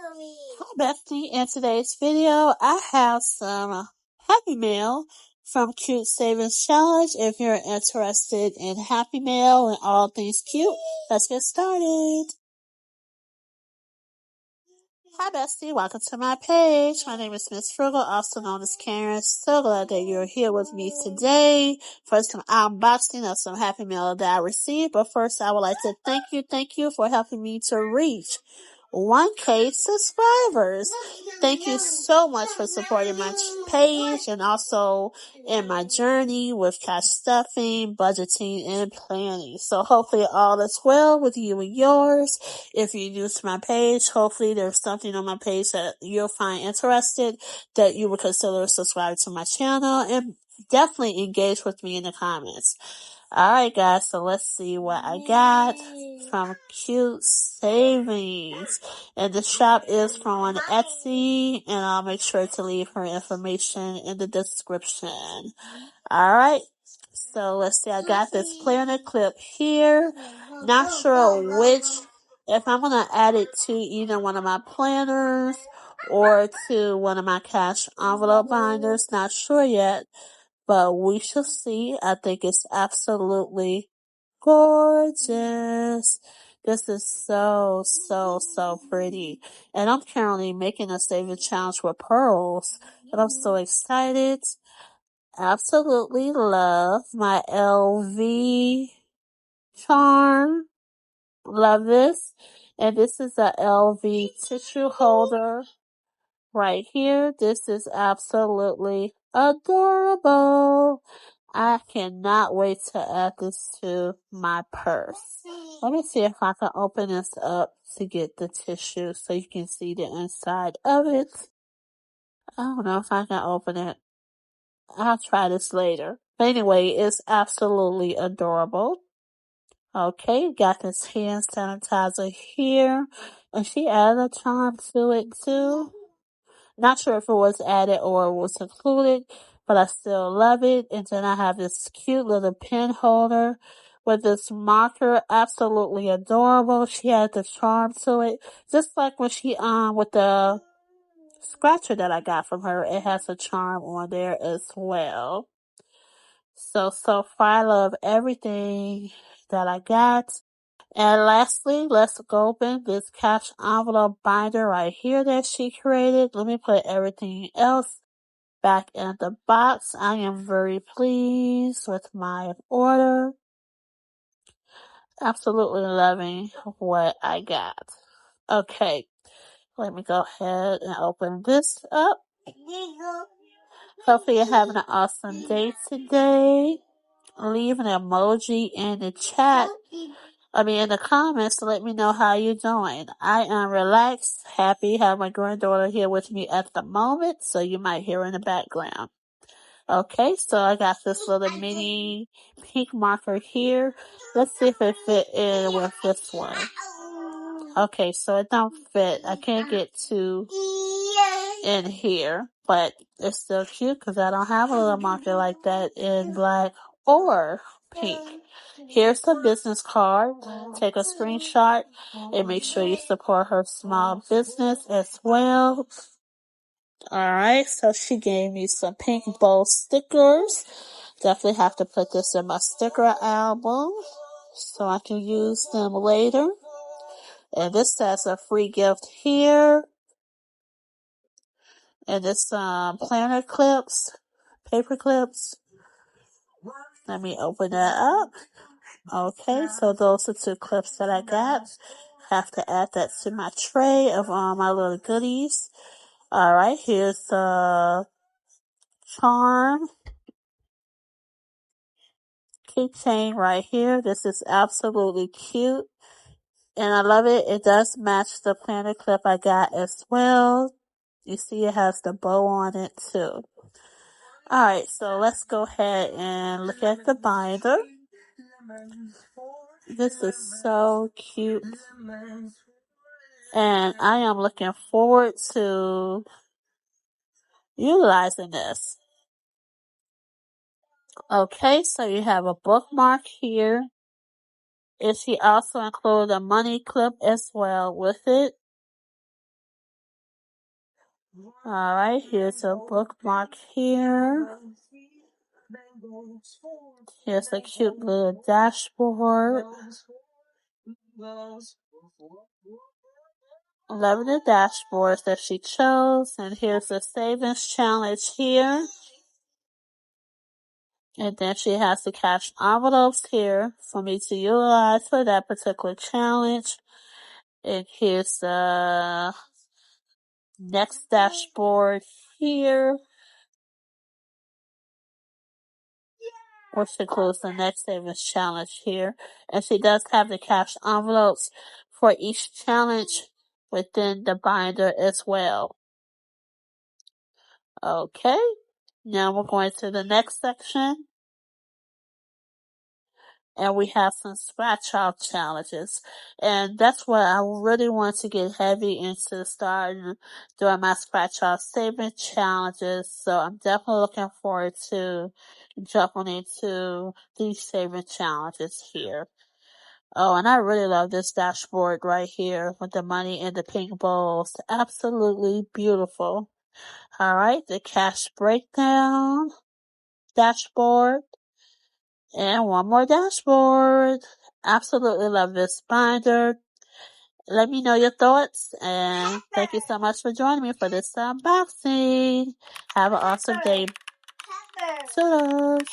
Hi Bethany, in today's video I have some Happy Mail from Cutesavingschallenge. If you're interested in Happy Mail and all things cute, let's get started. Hi Bestie, welcome to my page. My name is Miss Frugal, also known as Karen. So glad that you're here with me today for some unboxing of some Happy Mail that I received. But first I would like to thank you for helping me to reach 1K subscribers. Thank you so much for supporting my page and also in my journey with cash stuffing, budgeting, and planning. So hopefully all is well with you and yours. If you're new to my page, hopefully there's something on my page that you'll find interested that you would consider subscribing to my channel, and definitely engage with me in the comments. Alright guys, so let's see what I got from Cute Savings. And the shop is from Etsy, and I'll make sure to leave her information in the description. Alright, so let's see, I got this planner clip here. Not sure if I'm gonna add it to either one of my planners or to one of my cash envelope binders. Not sure yet, but we shall see. I think it's absolutely gorgeous. This is so pretty. And I'm currently making a saving challenge with pearls. And I'm so excited. Absolutely love my LV charm. Love this. And this is a LV tissue holder right here. This is absolutely adorable. I cannot wait to add this to my purse. Let me see if I can open this up to get the tissue so you can see the inside of it. I don't know if I can open it. I'll try this later. But anyway, it's absolutely adorable. Okay, got this hand sanitizer here. And she added a charm to it too. Not sure if it was added or was included, but I still love it. And then I have this cute little pen holder with this marker. Absolutely adorable. She had the charm to it. Just like when she, with the scratcher that I got from her, it has a charm on there as well. So far I love everything that I got. And lastly, let's go open this cash envelope binder right here that she created. Let me put everything else back in the box. I am very pleased with my order. Absolutely loving what I got. Okay, let me go ahead and open this up. Hopefully you're having an awesome day today. Leave an emoji in the chat. In the comments to let me know how you're doing. I am relaxed, happy, have my granddaughter here with me at the moment, so you might hear her in the background. Okay, so I got this little mini pink marker here. Let's see if it fit in with this one. Okay, so it don't fit. I can't get two in here, but it's still cute because I don't have a little marker like that in black or pink. Here's the business card. Take a screenshot and make sure you support her small business as well. Alright, so she gave me some pink bow stickers. Definitely have to put this in my sticker album so I can use them later. And this has a free gift here. And this planner clips, paper clips. Let me open that up. Okay, so those are 2 clips that I got. Have to add that to my tray of my little goodies. Alright, here's the charm keychain right here. This is absolutely cute. And I love it. It does match the planner clip I got as well. You see it has the bow on it too. Alright, so let's go ahead and look at the binder. This is so cute. And I am looking forward to utilizing this. Okay, so you have a bookmark here. And she also included a money clip as well with it. Alright, here's a bookmark here. Here's a cute little dashboard. Loving the dashboards that she chose. And here's the savings challenge here. And then she has the cash envelopes here for me to utilize for that particular challenge. And here's the next dashboard here, which includes the next savings challenge here. And she does have the cash envelopes for each challenge within the binder as well. Okay, now we're going to the next section. And we have some scratch off challenges. And that's what I really want to get heavy into starting doing my scratch off saving challenges. So I'm definitely looking forward to jumping into these saving challenges here. Oh, and I really love this dashboard right here with the money in the pink bowls. Absolutely beautiful. All right, the cash breakdown dashboard. And one more dashboard. Absolutely love this binder. Let me know your thoughts, and thank you so much for joining me for this unboxing. Have an awesome day. Toodles.